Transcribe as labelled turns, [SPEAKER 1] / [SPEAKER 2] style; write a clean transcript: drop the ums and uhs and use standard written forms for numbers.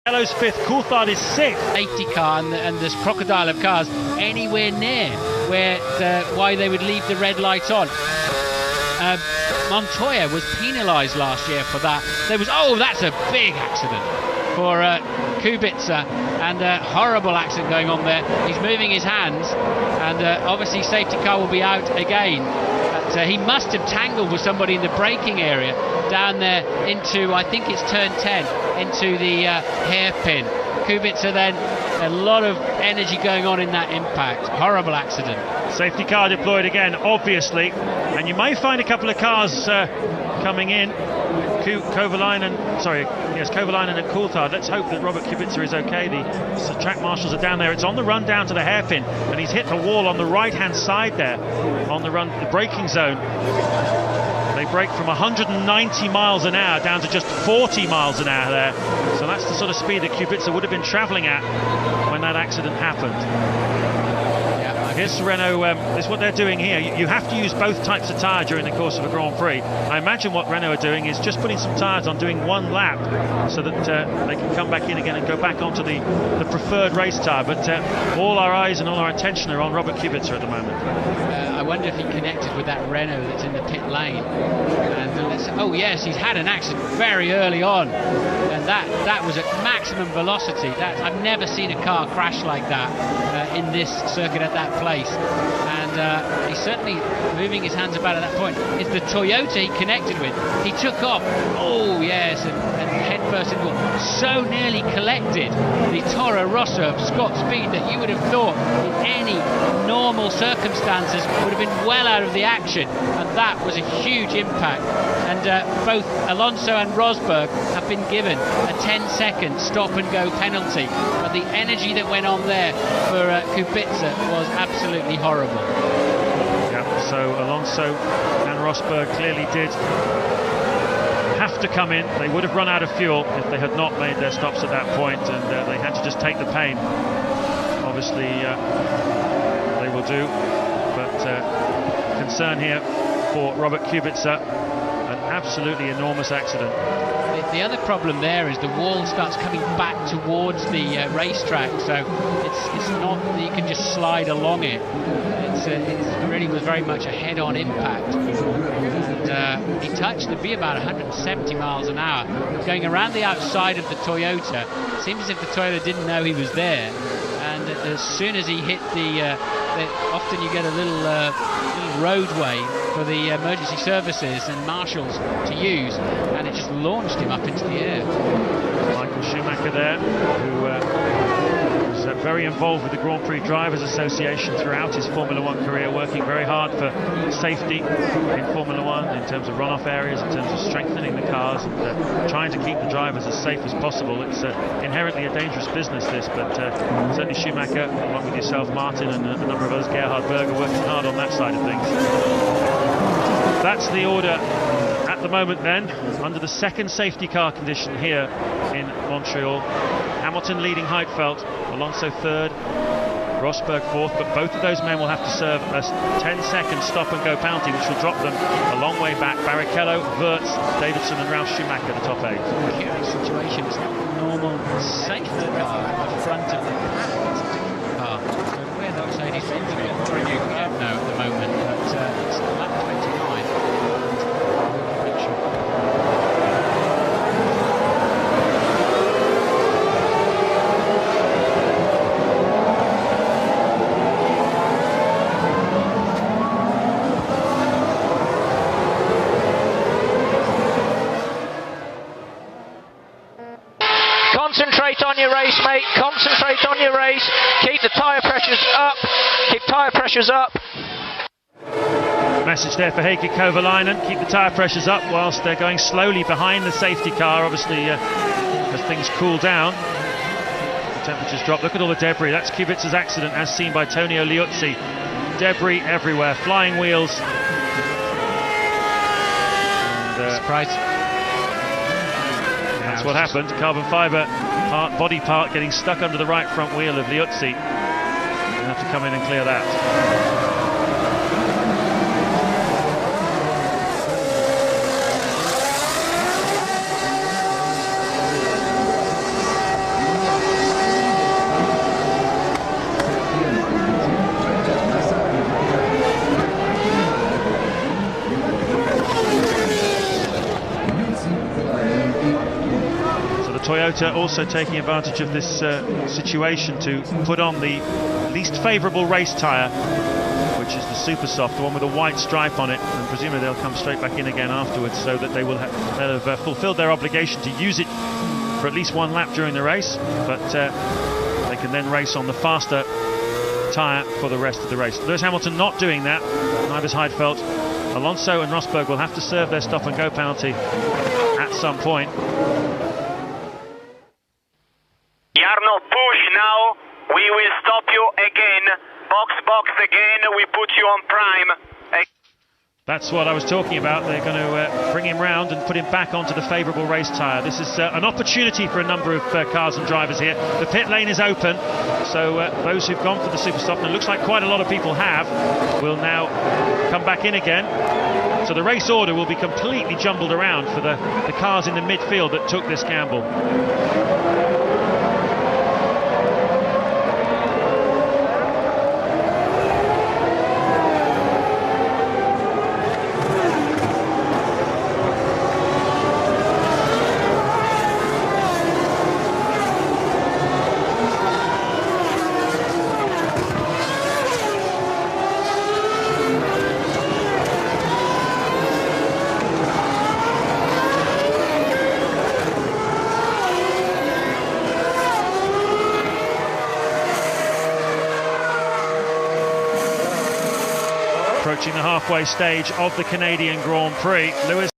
[SPEAKER 1] Barrichello's 5th, Coulthard is 6th.
[SPEAKER 2] Safety car and this crocodile of cars anywhere near why they would leave the red light on. Montoya was penalised last year for that. That's a big accident for Kubica, and a horrible accident going on there. He's moving his hands, and obviously safety car will be out again. But he must have tangled with somebody in the braking area down there into, I think it's turn 10, into the hairpin. Kubica then, a lot of energy going on in that impact. Horrible accident.
[SPEAKER 1] Safety car deployed again, obviously, and you may find a couple of cars coming in. Kovalainen and Coulthard. Let's hope that Robert Kubica is okay. The track marshals are down there. It's on the run down to the hairpin, and he's hit the wall on the right-hand side there, on the run, the braking zone. They brake from 190 miles an hour down to just 40 miles an hour there. So that's the sort of speed that Kubica would have been travelling at when that accident happened. Here's Renault, this is what they're doing here. You have to use both types of tyre during the course of a Grand Prix. I imagine what Renault are doing is just putting some tyres on, doing one lap, so that they can come back in again and go back onto the preferred race tyre. But all our eyes and all our attention are on Robert Kubica at the moment.
[SPEAKER 2] I wonder if he connected with that Renault that's in the pit lane. And oh yes, he's had an accident very early on, and that was at maximum velocity. I've never seen a car crash like that in this circuit at that place. And he's certainly moving his hands about at that point. It's the Toyota he connected with. He took off, oh yes, and head first into it. So nearly collected the Toro Rosso of Scott Speed that you would have thought in any normal circumstances would have been well out of the action, and that was a huge impact. And both Alonso and Rosberg have been given a 10-second stop-and-go penalty, but the energy that went on there for Kubica was absolutely horrible.
[SPEAKER 1] Yeah, so Alonso and Rosberg clearly did have to come in. They would have run out of fuel if they had not made their stops at that point, and they had to just take the pain. Obviously, they will do, but concern here for Robert Kubica, an absolutely enormous accident.
[SPEAKER 2] The other problem there is the wall starts coming back towards the racetrack, so it's not that you can just slide along it. It really was very much a head-on impact. And he touched the be about 170 miles an hour, going around the outside of the Toyota. It seems as if the Toyota didn't know he was there, and as soon as he hit often you get a little roadway for the emergency services and marshals to use, and it just launched him up into the air.
[SPEAKER 1] Michael Schumacher there, who was very involved with the Grand Prix Drivers Association throughout his Formula One career, working very hard for safety in Formula One, in terms of runoff areas, in terms of strengthening the cars, and trying to keep the drivers as safe as possible. It's inherently a dangerous business, this, but certainly Schumacher, along with yourself, Martin, and a number of others, Gerhard Berger, working hard on that side of things. That's the order at the moment then, under the second safety car condition here in Montreal. Hamilton leading Heidfeld, Alonso third, Rosberg fourth, but both of those men will have to serve a 10-second stop-and-go penalty, which will drop them a long way back. Barrichello, Wirtz, Davidson and Ralf Schumacher, the top 8.
[SPEAKER 2] Curious situation. It's not a normal safety car at the front of the pack. It's a different car. So where the Mercedes-Benz are going, we don't know at the moment, but it's lap 29.
[SPEAKER 3] Concentrate on your race, mate. Concentrate on your race. Keep the tyre pressures up. Keep tyre pressures up.
[SPEAKER 1] Message there for Heikki Kovalainen. Keep the tyre pressures up whilst they're going slowly behind the safety car. Obviously, as things cool down, the temperatures drop. Look at all the debris. That's Kubica's accident, as seen by Tonio Liuzzi. Debris everywhere. Flying wheels. And,
[SPEAKER 2] surprise.
[SPEAKER 1] That's what happened. Carbon fibre body part getting stuck under the right front wheel of Liuzzi. They'll have to come in and clear that. Kubica also taking advantage of this situation to put on the least favourable race tyre, which is the super soft, the one with a white stripe on it, and presumably they'll come straight back in again afterwards, so that they'll have fulfilled their obligation to use it for at least one lap during the race, but they can then race on the faster tyre for the rest of the race. Lewis Hamilton not doing that, neither's Heidfeld. Alonso and Rosberg will have to serve their stop and go penalty at some point.
[SPEAKER 4] Jarno, push now. We will stop you again. Box again. We put you on prime.
[SPEAKER 1] That's what I was talking about. They're going to bring him round and put him back onto the favourable race tyre. This is an opportunity for a number of cars and drivers here. The pit lane is open, so those who've gone for the super soft, and it looks like quite a lot of people have, will now come back in again. So the race order will be completely jumbled around for the cars in the midfield that took this gamble. Approaching the halfway stage of the Canadian Grand Prix. Lewis